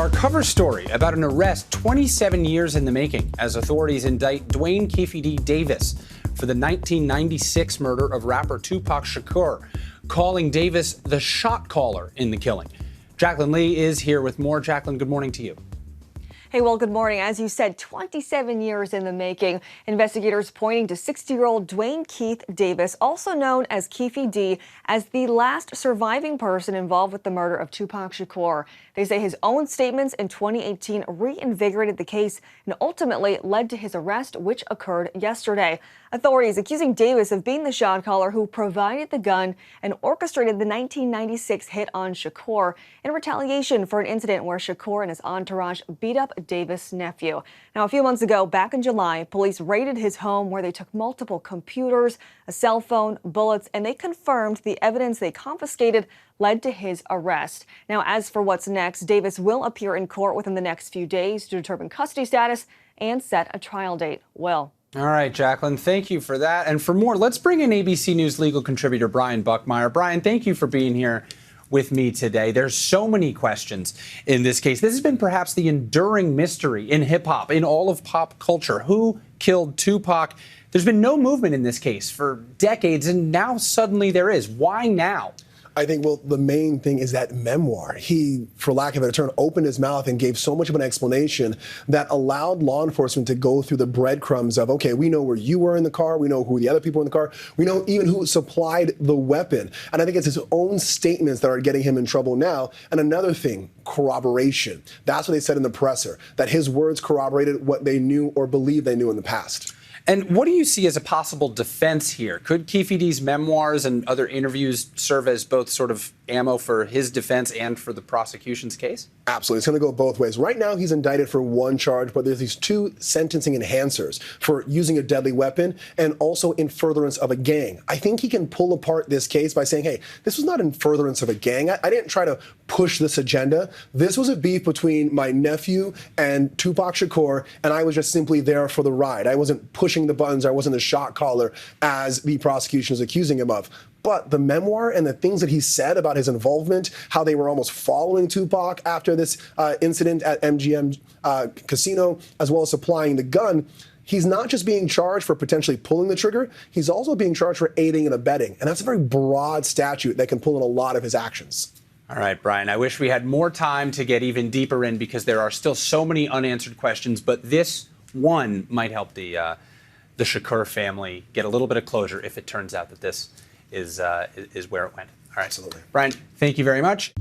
Our cover story about an arrest 27 years in the making as authorities indict Dwayne "Keefe D. Davis for the 1996 murder of rapper Tupac Shakur, calling Davis the shot caller in the killing. Jaclyn Lee is here with more. Jaclyn, good morning to you. Hey, well, good morning. As you said, 27 years in the making. Investigators pointing to 60-year-old Dwayne Keith Davis, also known as Keefe D, as the last surviving person involved with the murder of Tupac Shakur. They say his own statements in 2018 reinvigorated the case and ultimately led to his arrest, which occurred yesterday. Authorities accusing Davis of being the shot caller who provided the gun and orchestrated the 1996 hit on Shakur in retaliation for an incident where Shakur and his entourage beat up Davis' nephew. Now, a few months ago, back in July, police raided his home where they took multiple computers, a cell phone, bullets, and they confirmed the evidence they confiscated led to his arrest. Now, as for what's next, Davis will appear in court within the next few days to determine custody status and set a trial date. Will. All right, Jaclyn, thank you for that. And for more, let's bring in ABC News legal contributor Brian Buckmire. Brian, thank you for being here with me today. There's so many questions in this case. This has been perhaps the enduring mystery in hip hop, in all of pop culture. Who killed Tupac? There's been no movement in this case for decades, and now suddenly there is. Why now? I think, well, the main thing is that memoir. He, for lack of a better term, opened his mouth and gave so much of an explanation that allowed law enforcement to go through the breadcrumbs of, okay, we know where you were in the car, we know who the other people were in the car, we know even who supplied the weapon. And I think it's his own statements that are getting him in trouble now. And another thing, corroboration. That's what they said in the presser, that his words corroborated what they knew or believed they knew in the past. And what do you see as a possible defense here? Could Keefe D's memoirs and other interviews serve as both sort of ammo for his defense and for the prosecution's case? Absolutely. It's going to go both ways. Right now, he's indicted for one charge, but there's these two sentencing enhancers for using a deadly weapon and also in furtherance of a gang. I think he can pull apart this case by saying, hey, this was not in furtherance of a gang. I didn't try to push this agenda. This was a beef between my nephew and Tupac Shakur, and I was just simply there for the ride. I wasn't pushing the buttons. I wasn't the shot caller as the prosecution is accusing him of. But the memoir and the things that he said about his involvement, how they were almost following Tupac after this incident at MGM Casino, as well as supplying the gun, he's not just being charged for potentially pulling the trigger, he's also being charged for aiding and abetting. And that's a very broad statute that can pull in a lot of his actions. All right, Brian, I wish we had more time to get even deeper in because there are still so many unanswered questions, but this one might help the Shakur family get a little bit of closure if it turns out that this is where it went. All right. Absolutely. Brian, thank you very much.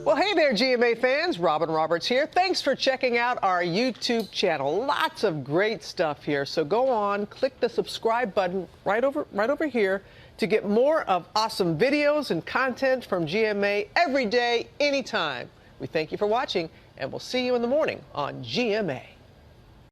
Well, hey there, GMA fans. Robin Roberts here. Thanks for checking out our YouTube channel. Lots of great stuff here. So go on, click the subscribe button right over here to get more of awesome videos and content from GMA every day, anytime. We thank you for watching, and we'll see you in the morning on GMA.